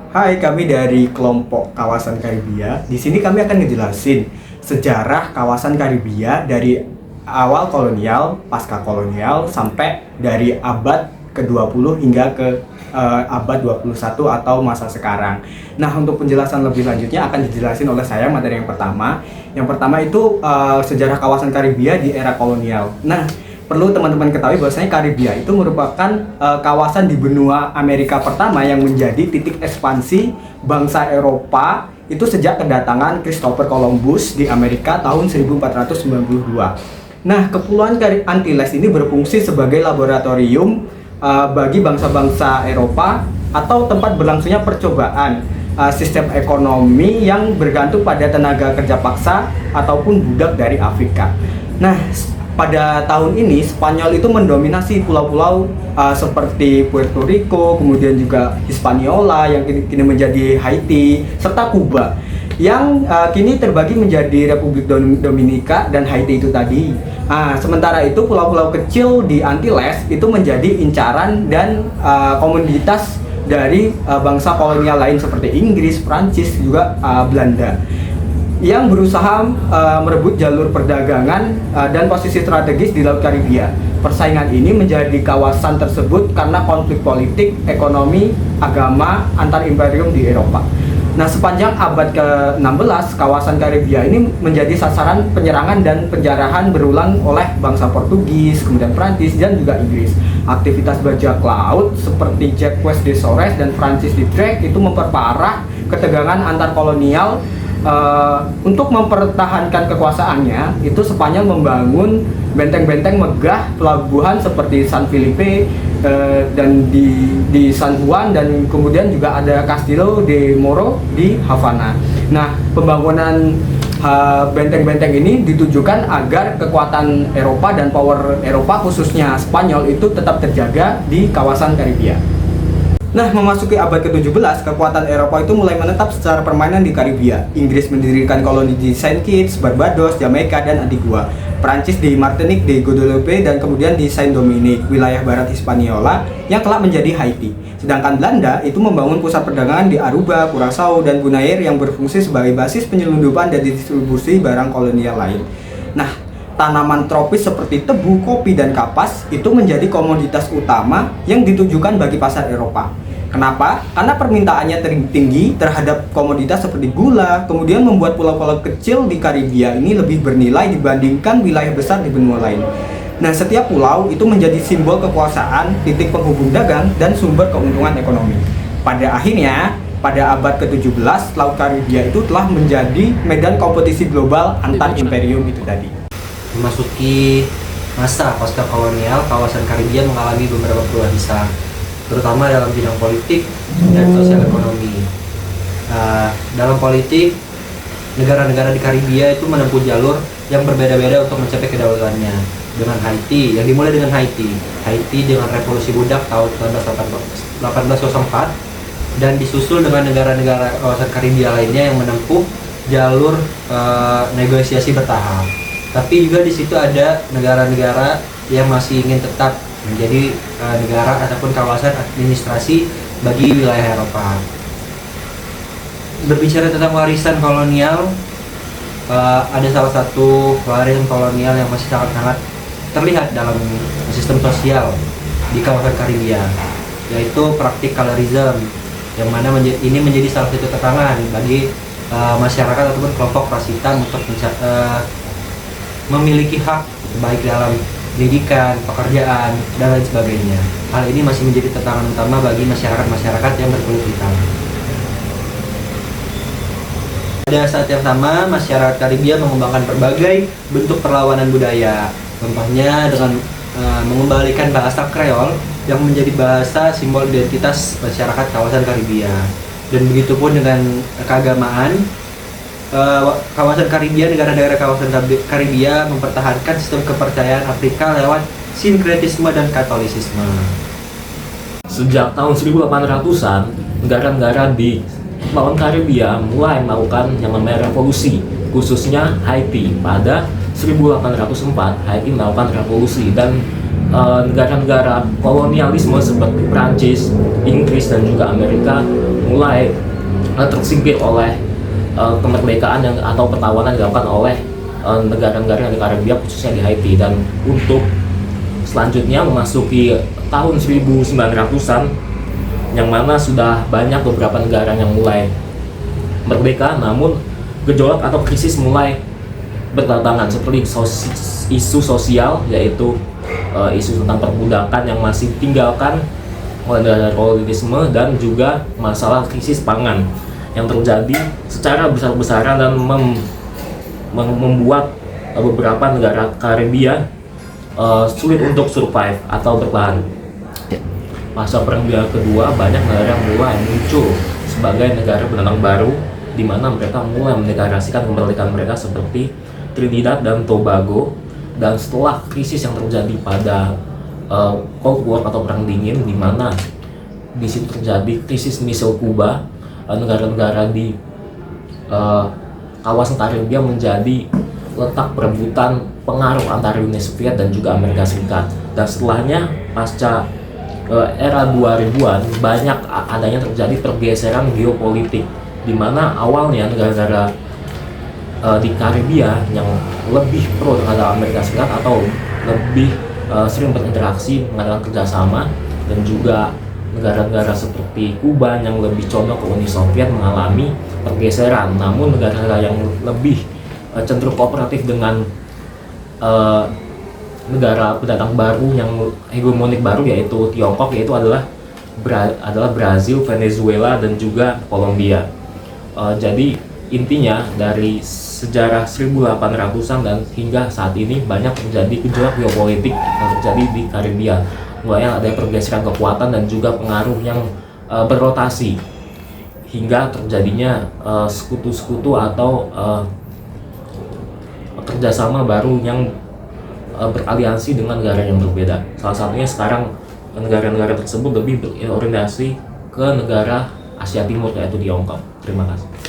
Hai, kami dari kelompok kawasan Karibia. Di sini kami akan ngejelasin sejarah kawasan Karibia dari awal kolonial, pasca kolonial, sampai dari abad ke-20 hingga ke abad 21 atau masa sekarang. Nah, untuk penjelasan lebih lanjutnya akan dijelasin oleh saya materi yang pertama. Yang pertama itu sejarah kawasan Karibia di era kolonial. Nah, perlu teman-teman ketahui bahwasanya Karibia itu merupakan kawasan di benua Amerika pertama yang menjadi titik ekspansi bangsa Eropa itu sejak kedatangan Christopher Columbus di Amerika tahun 1492. Nah, Kepulauan Antilles ini berfungsi sebagai laboratorium bagi bangsa-bangsa Eropa atau tempat berlangsungnya percobaan sistem ekonomi yang bergantung pada tenaga kerja paksa ataupun budak dari Afrika. Nah, pada tahun ini Spanyol itu mendominasi pulau-pulau seperti Puerto Rico, kemudian juga Hispaniola yang kini menjadi Haiti, serta Kuba yang kini terbagi menjadi Republik Dominika dan Haiti itu tadi. Sementara itu pulau-pulau kecil di Antilles itu menjadi incaran dan komoditas dari bangsa kolonial lain seperti Inggris, Prancis, juga Belanda yang berusaha merebut jalur perdagangan dan posisi strategis di Laut Karibia. Persaingan ini menjadi kawasan tersebut karena konflik politik, ekonomi, agama antar imperium di Eropa. Nah, sepanjang abad ke-16, kawasan Karibia ini menjadi sasaran penyerangan dan penjarahan berulang oleh bangsa Portugis, kemudian Prancis, dan juga Inggris. Aktivitas bajak laut seperti Jacques de Sores dan Francis de Drake itu memperparah ketegangan antar kolonial. Untuk mempertahankan kekuasaannya, itu Spanyol membangun benteng-benteng megah, pelabuhan seperti San Felipe dan di San Juan, dan kemudian juga ada Castillo de Moro di Havana. Nah, pembangunan benteng-benteng ini ditujukan agar kekuatan Eropa dan power Eropa khususnya Spanyol itu tetap terjaga di kawasan Karibia. Nah, memasuki abad ke-17, kekuatan Eropa itu mulai menetap secara permanen di Karibia. Inggris mendirikan koloni di Saint Kitts, Barbados, Jamaika, dan Antigua. Prancis di Martinique, di Guadeloupe, dan kemudian di Saint Dominique, wilayah barat Hispaniola, yang kelak menjadi Haiti. Sedangkan Belanda itu membangun pusat perdagangan di Aruba, Curaçao, dan Bonaire yang berfungsi sebagai basis penyelundupan dan distribusi barang kolonial lain. Nah, tanaman tropis seperti tebu, kopi, dan kapas itu menjadi komoditas utama yang ditujukan bagi pasar Eropa. Kenapa? Karena permintaannya tinggi terhadap komoditas seperti gula, kemudian membuat pulau-pulau kecil di Karibia ini lebih bernilai dibandingkan wilayah besar di benua lain. Nah, setiap pulau itu menjadi simbol kekuasaan, titik penghubung dagang, dan sumber keuntungan ekonomi. Pada akhirnya, pada abad ke-17, Laut Karibia itu telah menjadi medan kompetisi global antar imperium itu tadi. Memasuki masa pasca kolonial, kawasan Karibia mengalami beberapa perubahan besar, terutama dalam bidang politik dan sosial ekonomi. Dalam politik, negara-negara di Karibia itu menempuh jalur yang berbeda-beda untuk mencapai kedaulatannya. Dengan Haiti, yang dimulai dengan Haiti dengan revolusi budak tahun 1804, dan disusul dengan negara-negara kawasan Karibia lainnya yang menempuh jalur negosiasi bertahap. Tapi juga di situ ada negara-negara yang masih ingin tetap menjadi negara ataupun kawasan administrasi bagi wilayah Eropa. Berbicara tentang warisan kolonial, ada salah satu warisan kolonial yang masih sangat-sangat terlihat dalam sistem sosial di kawasan Karibia, yaitu praktik colorism, yang mana ini menjadi salah satu tantangan bagi masyarakat ataupun kelompok ras hitam untuk memiliki hak baik dalam pendidikan, pekerjaan, dan lain sebagainya. Hal ini masih menjadi tantangan utama bagi masyarakat yang berkulit hitam. Pada saat yang sama, masyarakat Karibia mengembangkan berbagai bentuk perlawanan budaya. Contohnya dengan mengembalikan bahasa Kreol yang menjadi bahasa simbol identitas masyarakat kawasan Karibia. Dan begitu pun dengan keagamaan, kawasan Karibia, negara-negara kawasan Karibia mempertahankan sistem kepercayaan Afrika lewat sinkretisme dan katolisisme. Sejak tahun 1800-an, negara-negara di Kepulauan Karibia mulai melakukan yang namanya revolusi, khususnya Haiti. Pada 1804, Haiti melakukan revolusi, dan negara-negara kolonialisme seperti Prancis, Inggris, dan juga Amerika mulai tersingkir oleh kemerdekaan yang atau perlawanan yang dilakukan oleh negara-negara di Karibia, khususnya di Haiti. Dan untuk selanjutnya memasuki tahun 1900-an, yang mana sudah banyak beberapa negara yang mulai merdeka, namun gejolak atau krisis mulai berdatangan, seperti isu sosial, yaitu isu tentang perbudakan yang masih ditinggalkan oleh negara kolonialisme, dan juga masalah krisis pangan yang terjadi secara besar-besaran dan membuat beberapa negara Karibia sulit untuk survive atau bertahan. Pasca Perang Dunia Kedua, banyak negara yang mulai muncul sebagai negara pendatang baru, di mana mereka mulai mendeklarasikan kemerdekaan mereka, seperti Trinidad dan Tobago. Dan setelah krisis yang terjadi pada Cold War atau Perang Dingin, di mana di situ terjadi krisis misil Kuba, negara-negara di kawasan Karibia menjadi letak perebutan pengaruh antara Uni Soviet dan juga Amerika Serikat. Dan setelahnya, pasca era 2000-an, banyak adanya terjadi pergeseran geopolitik, di mana awalnya negara-negara di Karibia yang lebih pro terhadap Amerika Serikat atau lebih sering berinteraksi, mengadakan kerjasama, dan juga negara-negara seperti Kuba yang lebih condong ke Uni Soviet mengalami pergeseran. Namun negara-negara yang lebih cenderung kooperatif dengan negara pendatang baru yang hegemonik baru, yaitu Tiongkok, yaitu adalah Brazil, Venezuela, dan juga Kolombia. Jadi intinya dari sejarah 1800-an dan hingga saat ini banyak terjadi gejolak geopolitik yang terjadi di Karibia. Mulai ada pergeseran kekuatan dan juga pengaruh yang berrotasi, hingga terjadinya sekutu-sekutu atau kerjasama baru yang beraliansi dengan negara yang berbeda. Salah satunya sekarang negara-negara tersebut lebih berorientasi ke negara Asia Timur, yaitu Tiongkok. Terima kasih.